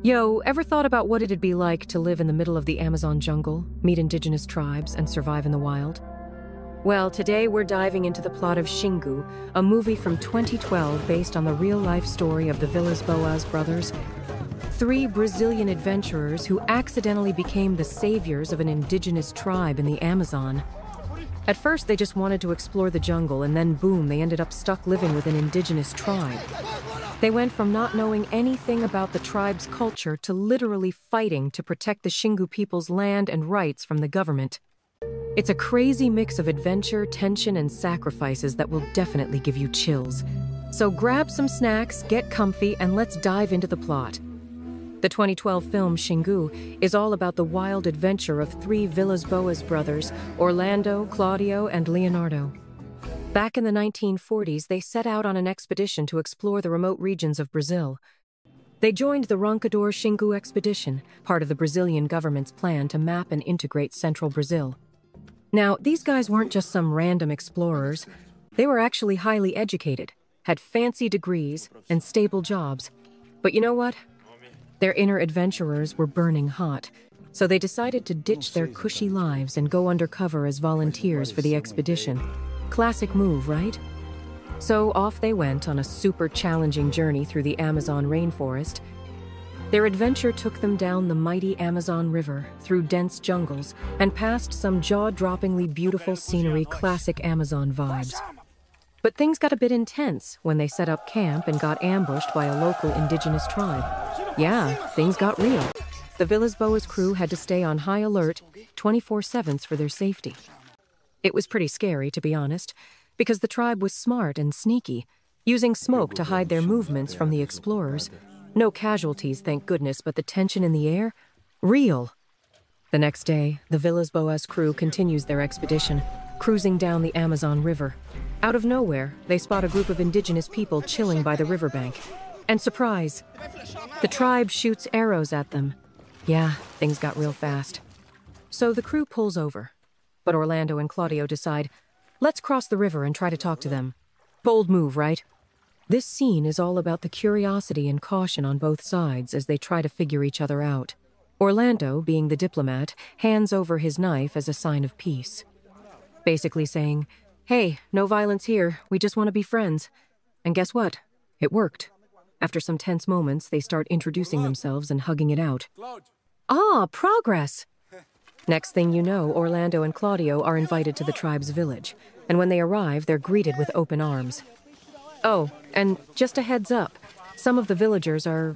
Yo, ever thought about what it'd be like to live in the middle of the Amazon jungle, meet indigenous tribes, and survive in the wild? Well, today we're diving into the plot of Xingu, a movie from 2012 based on the real-life story of the Villas-Boas brothers, three Brazilian adventurers who accidentally became the saviors of an indigenous tribe in the Amazon. At first, they just wanted to explore the jungle, and then boom, they ended up stuck living with an indigenous tribe. They went from not knowing anything about the tribe's culture to literally fighting to protect the Xingu people's land and rights from the government. It's a crazy mix of adventure, tension, and sacrifices that will definitely give you chills. So grab some snacks, get comfy, and let's dive into the plot. The 2012 film Xingu is all about the wild adventure of three Villas-Boas brothers, Orlando, Claudio, and Leonardo. Back in the 1940s, they set out on an expedition to explore the remote regions of Brazil. They joined the Roncador Xingu expedition, part of the Brazilian government's plan to map and integrate central Brazil. Now, these guys weren't just some random explorers. They were actually highly educated, had fancy degrees, and stable jobs. But you know what? Their inner adventurers were burning hot, so they decided to ditch their cushy lives and go undercover as volunteers for the expedition. Classic move, right? So off they went on a super challenging journey through the Amazon rainforest. Their adventure took them down the mighty Amazon River, through dense jungles, and past some jaw-droppingly beautiful scenery, classic Amazon vibes. But things got a bit intense when they set up camp and got ambushed by a local indigenous tribe. Yeah, things got real. The Villas-Boas crew had to stay on high alert 24/7 for their safety. It was pretty scary, to be honest, because the tribe was smart and sneaky, using smoke to hide their movements from the explorers. No casualties, thank goodness, but the tension in the air? Real. The next day, the Villas-Boas crew continues their expedition, cruising down the Amazon River. Out of nowhere, they spot a group of indigenous people chilling by the riverbank. And surprise! The tribe shoots arrows at them. Yeah, things got real fast. So the crew pulls over. But Orlando and Claudio decide, let's cross the river and try to talk to them. Bold move, right? This scene is all about the curiosity and caution on both sides as they try to figure each other out. Orlando, being the diplomat, hands over his knife as a sign of peace. Basically saying, hey, no violence here, we just want to be friends. And guess what? It worked. After some tense moments, they start introducing themselves and hugging it out. Ah, progress! Next thing you know, Orlando and Claudio are invited to the tribe's village, and when they arrive, they're greeted with open arms. Oh, and just a heads up, some of the villagers are,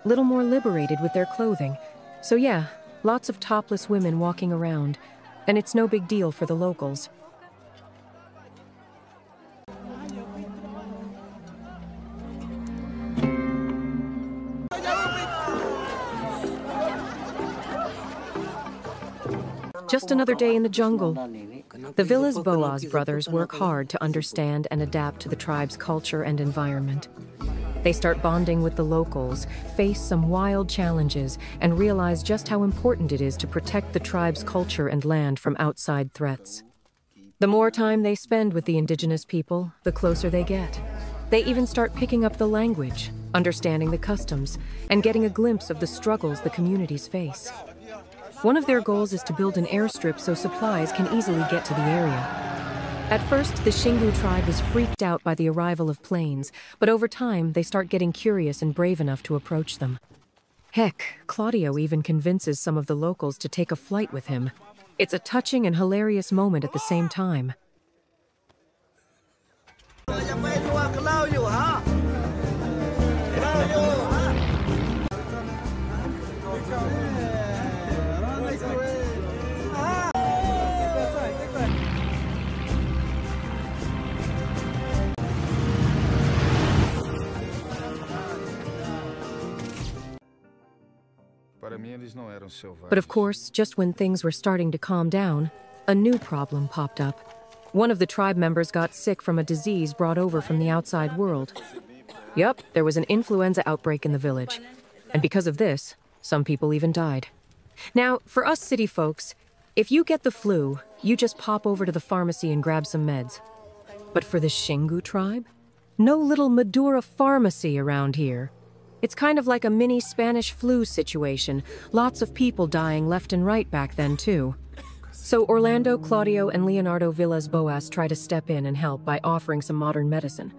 little more liberated with their clothing. So yeah, lots of topless women walking around, and it's no big deal for the locals. Just another day in the jungle. The Villas-Boas brothers work hard to understand and adapt to the tribe's culture and environment. They start bonding with the locals, face some wild challenges, and realize just how important it is to protect the tribe's culture and land from outside threats. The more time they spend with the indigenous people, the closer they get. They even start picking up the language, understanding the customs, and getting a glimpse of the struggles the communities face. One of their goals is to build an airstrip so supplies can easily get to the area. At first, the Xingu tribe is freaked out by the arrival of planes, but over time, they start getting curious and brave enough to approach them. Heck, Claudio even convinces some of the locals to take a flight with him. It's a touching and hilarious moment at the same time. But of course, just when things were starting to calm down, a new problem popped up. One of the tribe members got sick from a disease brought over from the outside world. Yup, there was an influenza outbreak in the village. And because of this, some people even died. Now, for us city folks, if you get the flu, you just pop over to the pharmacy and grab some meds. But for the Xingu tribe, no little Madura pharmacy around here. It's kind of like a mini Spanish flu situation. Lots of people dying left and right back then, too. So Orlando, Claudio, and Leonardo Villas-Boas try to step in and help by offering some modern medicine.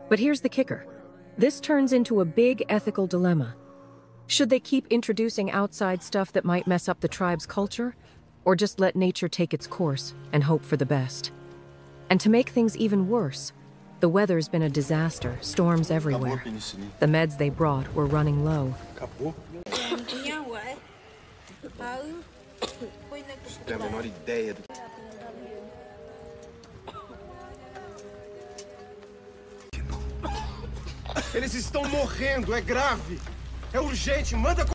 But here's the kicker. This turns into a big ethical dilemma. Should they keep introducing outside stuff that might mess up the tribe's culture? Or just let nature take its course and hope for the best? And to make things even worse, the weather's been a disaster, storms everywhere. The meds they brought were running low. Eles estão morrendo, é grave. É urgente, manda.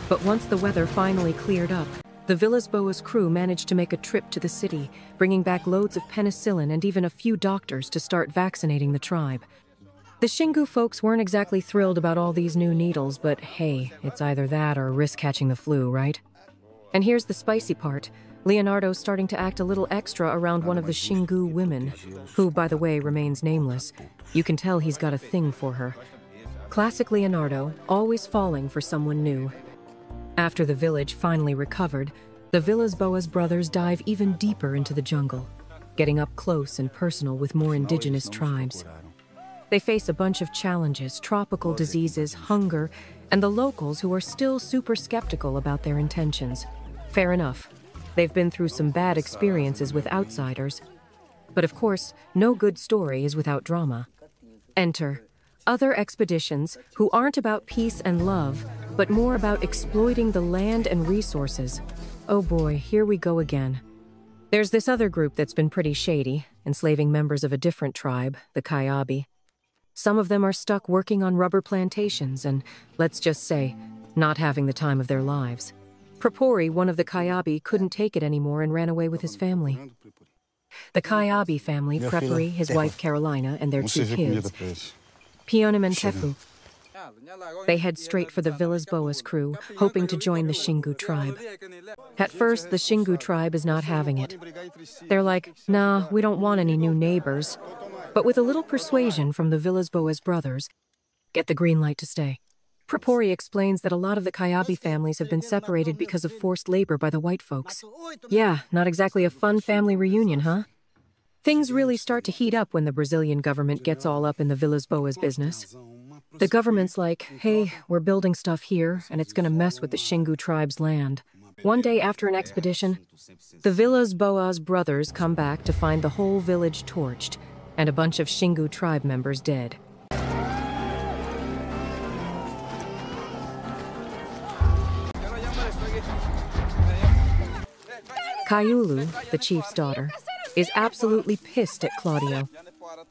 But once the weather finally cleared up, the Villas-Boas crew managed to make a trip to the city, bringing back loads of penicillin and even a few doctors to start vaccinating the tribe. The Xingu folks weren't exactly thrilled about all these new needles, but hey, it's either that or risk catching the flu, right? And here's the spicy part. Leonardo's starting to act a little extra around one of the Xingu women, who, by the way, remains nameless. You can tell he's got a thing for her. Classic Leonardo, always falling for someone new. After the village finally recovered, the Villas-Boas brothers dive even deeper into the jungle, getting up close and personal with more indigenous tribes. They face a bunch of challenges, tropical diseases, hunger, and the locals who are still super skeptical about their intentions. Fair enough. They've been through some bad experiences with outsiders. But of course, no good story is without drama. Enter other expeditions who aren't about peace and love, but more about exploiting the land and resources. Oh boy, here we go again. There's this other group that's been pretty shady, enslaving members of a different tribe, the Kayabi. Some of them are stuck working on rubber plantations and, let's just say, not having the time of their lives. Prapori, one of the Kayabi, couldn't take it anymore and ran away with his family. The Kayabi family, Prapori, his wife Carolina, and their 2 kids, Pionim and Tefu. They head straight for the Villas-Boas crew, hoping to join the Xingu tribe. At first, the Xingu tribe is not having it. They're like, nah, we don't want any new neighbors. But with a little persuasion from the Villas-Boas brothers, get the green light to stay. Prapori explains that a lot of the Kayabi families have been separated because of forced labor by the white folks. Yeah, not exactly a fun family reunion, huh? Things really start to heat up when the Brazilian government gets all up in the Villas-Boas business. The government's like, hey, we're building stuff here, and it's gonna mess with the Xingu tribe's land. One day after an expedition, the Villas-Boas brothers come back to find the whole village torched, and a bunch of Xingu tribe members dead. Kayulu, the chief's daughter, is absolutely pissed at Claudio.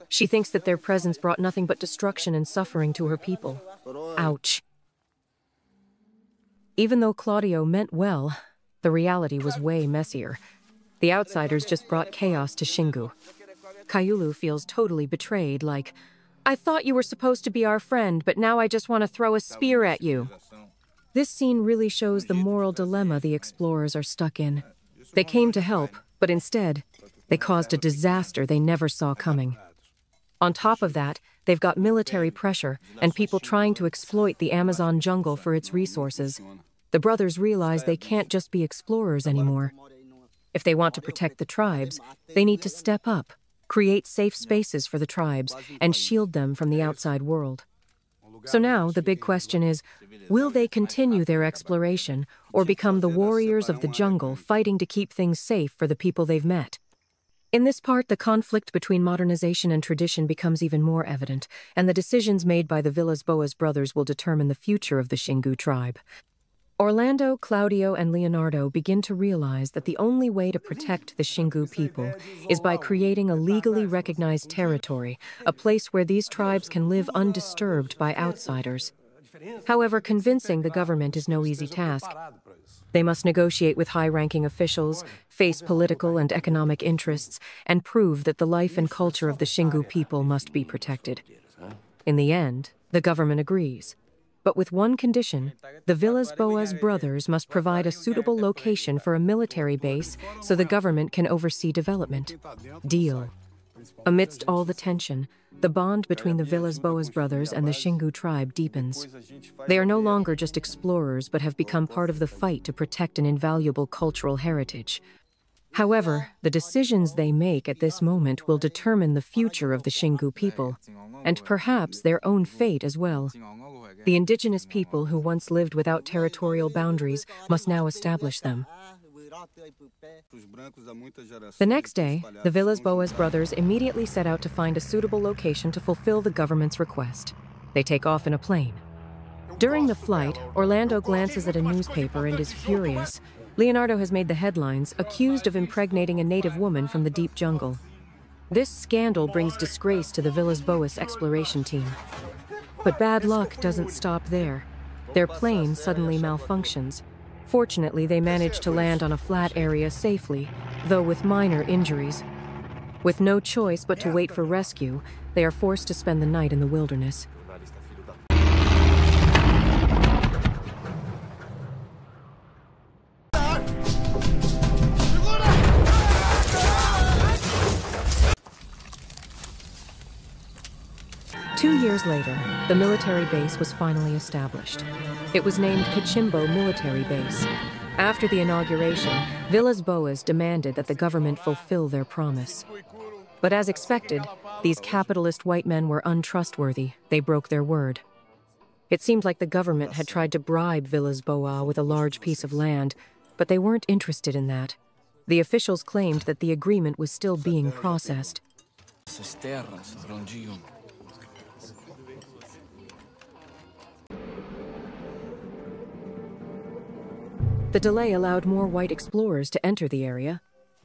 She thinks that their presence brought nothing but destruction and suffering to her people. Ouch. Even though Claudio meant well, the reality was way messier. The outsiders just brought chaos to Xingu. Kayulu feels totally betrayed, like, I thought you were supposed to be our friend, but now I just want to throw a spear at you. This scene really shows the moral dilemma the explorers are stuck in. They came to help, but instead, they caused a disaster they never saw coming. On top of that, they've got military pressure and people trying to exploit the Amazon jungle for its resources. The brothers realize they can't just be explorers anymore. If they want to protect the tribes, they need to step up, create safe spaces for the tribes, and shield them from the outside world. So now, the big question is, will they continue their exploration or become the warriors of the jungle fighting to keep things safe for the people they've met? In this part, the conflict between modernization and tradition becomes even more evident, and the decisions made by the Villas-Boas brothers will determine the future of the Xingu tribe. Orlando, Claudio, and Leonardo begin to realize that the only way to protect the Xingu people is by creating a legally recognized territory, a place where these tribes can live undisturbed by outsiders. However, convincing the government is no easy task. They must negotiate with high-ranking officials, face political and economic interests, and prove that the life and culture of the Xingu people must be protected. In the end, the government agrees. But with one condition, the Villas-Boas brothers must provide a suitable location for a military base so the government can oversee development. Deal. Amidst all the tension, the bond between the Villas-Boas brothers and the Xingu tribe deepens. They are no longer just explorers but have become part of the fight to protect an invaluable cultural heritage. However, the decisions they make at this moment will determine the future of the Xingu people, and perhaps their own fate as well. The indigenous people who once lived without territorial boundaries must now establish them. The next day, the Villas-Boas brothers immediately set out to find a suitable location to fulfill the government's request. They take off in a plane. During the flight, Orlando glances at a newspaper and is furious. Leonardo has made the headlines, accused of impregnating a native woman from the deep jungle. This scandal brings disgrace to the Villas-Boas exploration team. But bad luck doesn't stop there. Their plane suddenly malfunctions. Fortunately, they manage to land on a flat area safely, though with minor injuries. With no choice but to wait for rescue, they are forced to spend the night in the wilderness. Two years later, the military base was finally established. It was named Kachimbo Military Base. After the inauguration, Villas-Boas demanded that the government fulfill their promise. But as expected, these capitalist white men were untrustworthy. They broke their word. It seemed like the government had tried to bribe Villas-Boas with a large piece of land, but they weren't interested in that. The officials claimed that the agreement was still being processed. The delay allowed more white explorers to enter the area,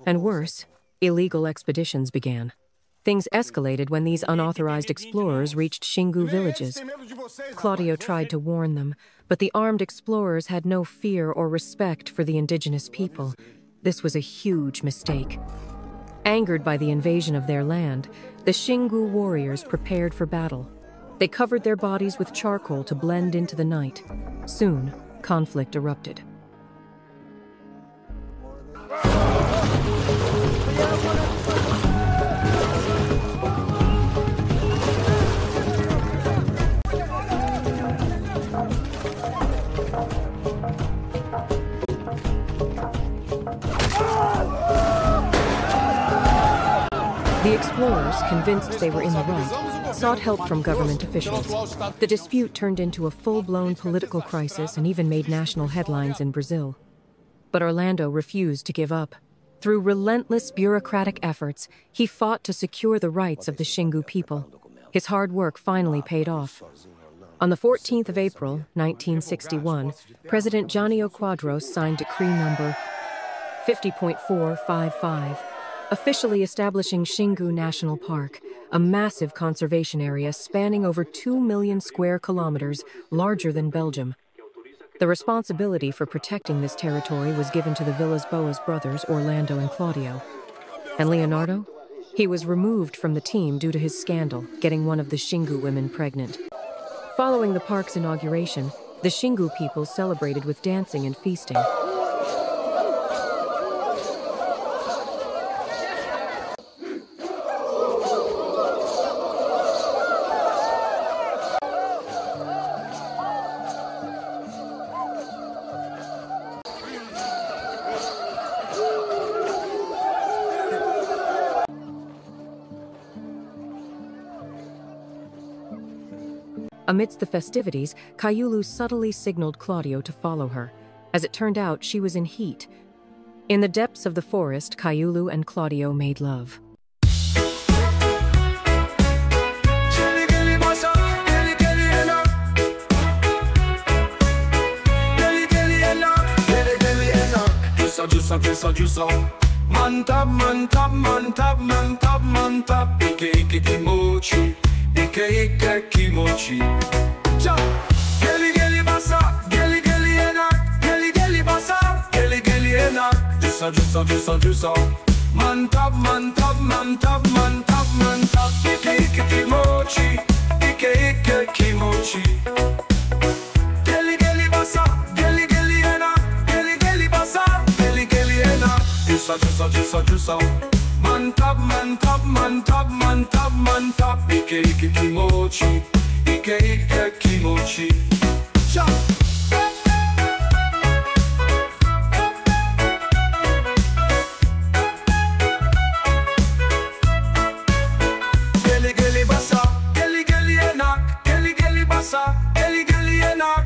and worse, illegal expeditions began. Things escalated when these unauthorized explorers reached Xingu villages. Claudio tried to warn them, but the armed explorers had no fear or respect for the indigenous people. This was a huge mistake. Angered by the invasion of their land, the Xingu warriors prepared for battle. They covered their bodies with charcoal to blend into the night. Soon, conflict erupted. The explorers, convinced they were in the right, sought help from government officials. The dispute turned into a full-blown political crisis and even made national headlines in Brazil. But Orlando refused to give up. Through relentless bureaucratic efforts, he fought to secure the rights of the Xingu people. His hard work finally paid off. On the 14th of April, 1961, President Jânio Quadros signed Decree number 50.455, officially establishing Xingu National Park, a massive conservation area spanning over 2 million square kilometers, larger than Belgium. The responsibility for protecting this territory was given to the Villas-Boas brothers, Orlando and Claudio. And Leonardo? He was removed from the team due to his scandal, getting one of the Xingu women pregnant. Following the park's inauguration, the Xingu people celebrated with dancing and feasting. Amidst the festivities, Kayulu subtly signaled Claudio to follow her. As it turned out, she was in heat. In the depths of the forest, Kayulu and Claudio made love. Ike ike kimochi, ike ike kimochi. Jump. Geli geli basa, geli geli enak, geli geli basa, geli geli enak.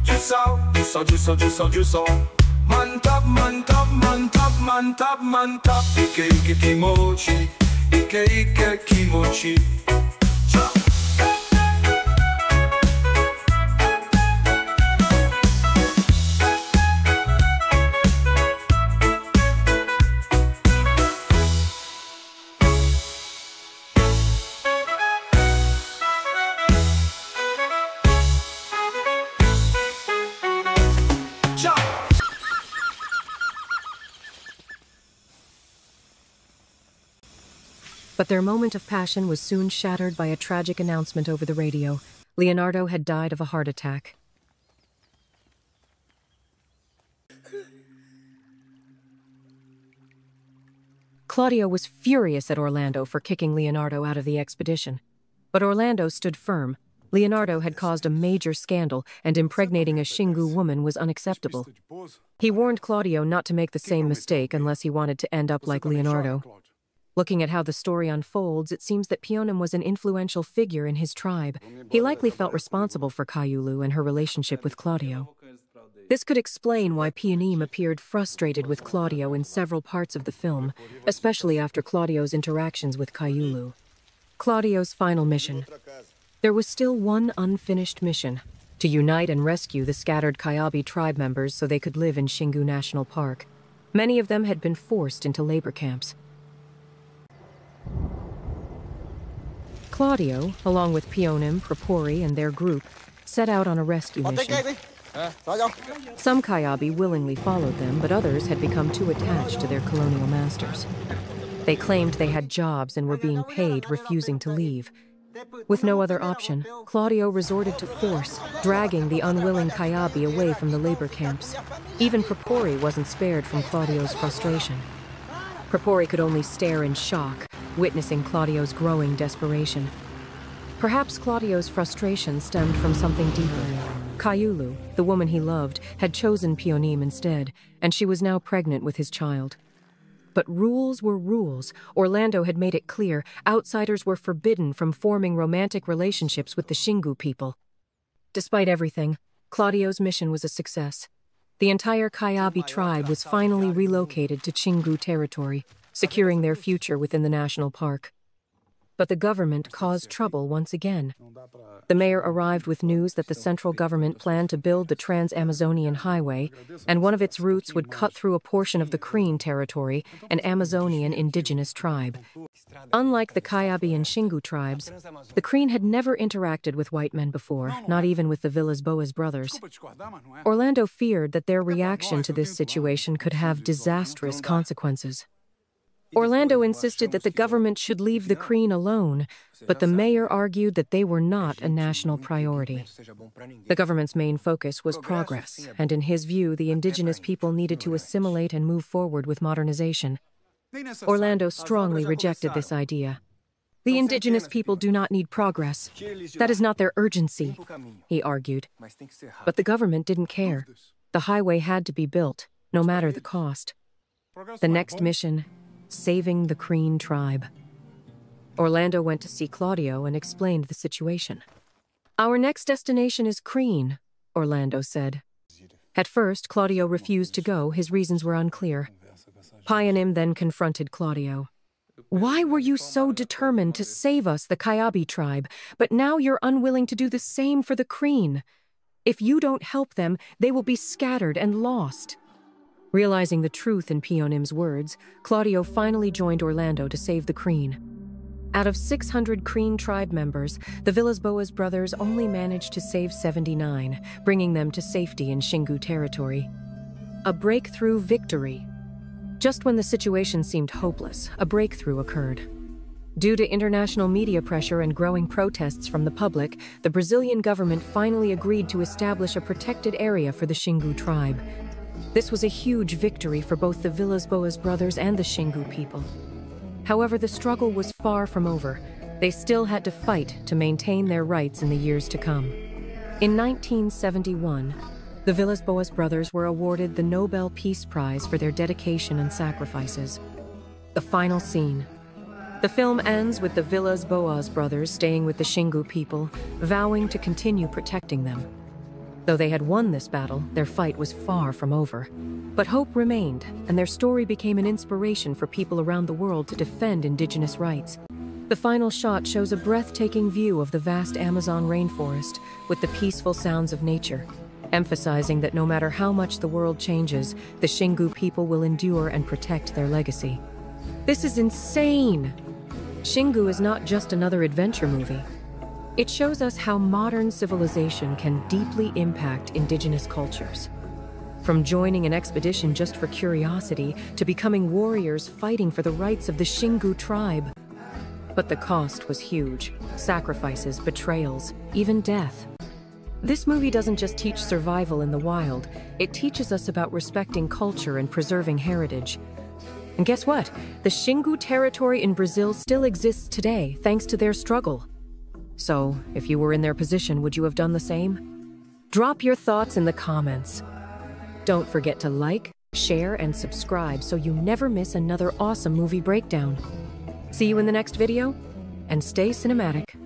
Jusau, jusau, jusau, jusau, jusau. Mantap, mantap, mantap, mantap, mantap. Ike ike kimochi, ike ike kimochi. But their moment of passion was soon shattered by a tragic announcement over the radio. Leonardo had died of a heart attack. Claudio was furious at Orlando for kicking Leonardo out of the expedition. But Orlando stood firm. Leonardo had caused a major scandal, and impregnating a Xingu woman was unacceptable. He warned Claudio not to make the same mistake unless he wanted to end up like Leonardo. Looking at how the story unfolds, it seems that Pionim was an influential figure in his tribe. He likely felt responsible for Kayulu and her relationship with Claudio. This could explain why Pionim appeared frustrated with Claudio in several parts of the film, especially after Claudio's interactions with Kayulu. Claudio's final mission. There was still one unfinished mission: to unite and rescue the scattered Kayabi tribe members so they could live in Xingu National Park. Many of them had been forced into labor camps. Claudio, along with Pionim, Propori, and their group, set out on a rescue mission. Some Kayabi willingly followed them, but others had become too attached to their colonial masters. They claimed they had jobs and were being paid, refusing to leave. With no other option, Claudio resorted to force, dragging the unwilling Kayabi away from the labor camps. Even Propori wasn't spared from Claudio's frustration. Propori could only stare in shock, witnessing Claudio's growing desperation. Perhaps Claudio's frustration stemmed from something deeper. Kayulu, the woman he loved, had chosen Pionim instead, and she was now pregnant with his child. But rules were rules. Orlando had made it clear outsiders were forbidden from forming romantic relationships with the Xingu people. Despite everything, Claudio's mission was a success. The entire Kayabi tribe was finally relocated to Xingu territory, securing their future within the national park. But the government caused trouble once again. The mayor arrived with news that the central government planned to build the Trans-Amazonian Highway, and one of its routes would cut through a portion of the Kreen territory, an Amazonian indigenous tribe. Unlike the Kayabi and Xingu tribes, the Kreen had never interacted with white men before, not even with the Villas-Boas brothers. Orlando feared that their reaction to this situation could have disastrous consequences. Orlando insisted that the government should leave the Kreen alone, but the mayor argued that they were not a national priority. The government's main focus was progress, and in his view, the indigenous people needed to assimilate and move forward with modernization. Orlando strongly rejected this idea. The indigenous people do not need progress. That is not their urgency, he argued. But the government didn't care. The highway had to be built, no matter the cost. The next mission: saving the Kreen tribe. Orlando went to see Claudio and explained the situation. "Our next destination is Kreen," Orlando said. At first, Claudio refused to go. His reasons were unclear. Pionim then confronted Claudio. "Why were you so determined to save us, the Kayabi tribe, but now you're unwilling to do the same for the Kreen? If you don't help them, they will be scattered and lost." Realizing the truth in Pionim's words, Claudio finally joined Orlando to save the Kreen. Out of 600 Kreen tribe members, the Villas-Boas brothers only managed to save 79, bringing them to safety in Xingu territory. A breakthrough victory. Just when the situation seemed hopeless, a breakthrough occurred. Due to international media pressure and growing protests from the public, the Brazilian government finally agreed to establish a protected area for the Xingu tribe. This was a huge victory for both the Villas-Boas brothers and the Xingu people. However, the struggle was far from over. They still had to fight to maintain their rights in the years to come. In 1971, the Villas-Boas brothers were awarded the Nobel Peace Prize for their dedication and sacrifices. The final scene. The film ends with the Villas-Boas brothers staying with the Xingu people, vowing to continue protecting them. Though they had won this battle, their fight was far from over. But hope remained, and their story became an inspiration for people around the world to defend indigenous rights. The final shot shows a breathtaking view of the vast Amazon rainforest with the peaceful sounds of nature, emphasizing that no matter how much the world changes, the Xingu people will endure and protect their legacy. This is insane! Xingu is not just another adventure movie. It shows us how modern civilization can deeply impact indigenous cultures. From joining an expedition just for curiosity to becoming warriors fighting for the rights of the Xingu tribe. But the cost was huge. Sacrifices, betrayals, even death. This movie doesn't just teach survival in the wild, it teaches us about respecting culture and preserving heritage. And guess what? The Xingu territory in Brazil still exists today, thanks to their struggle. So, if you were in their position, would you have done the same? Drop your thoughts in the comments. Don't forget to like, share, and subscribe so you never miss another awesome movie breakdown. See you in the next video, and stay cinematic.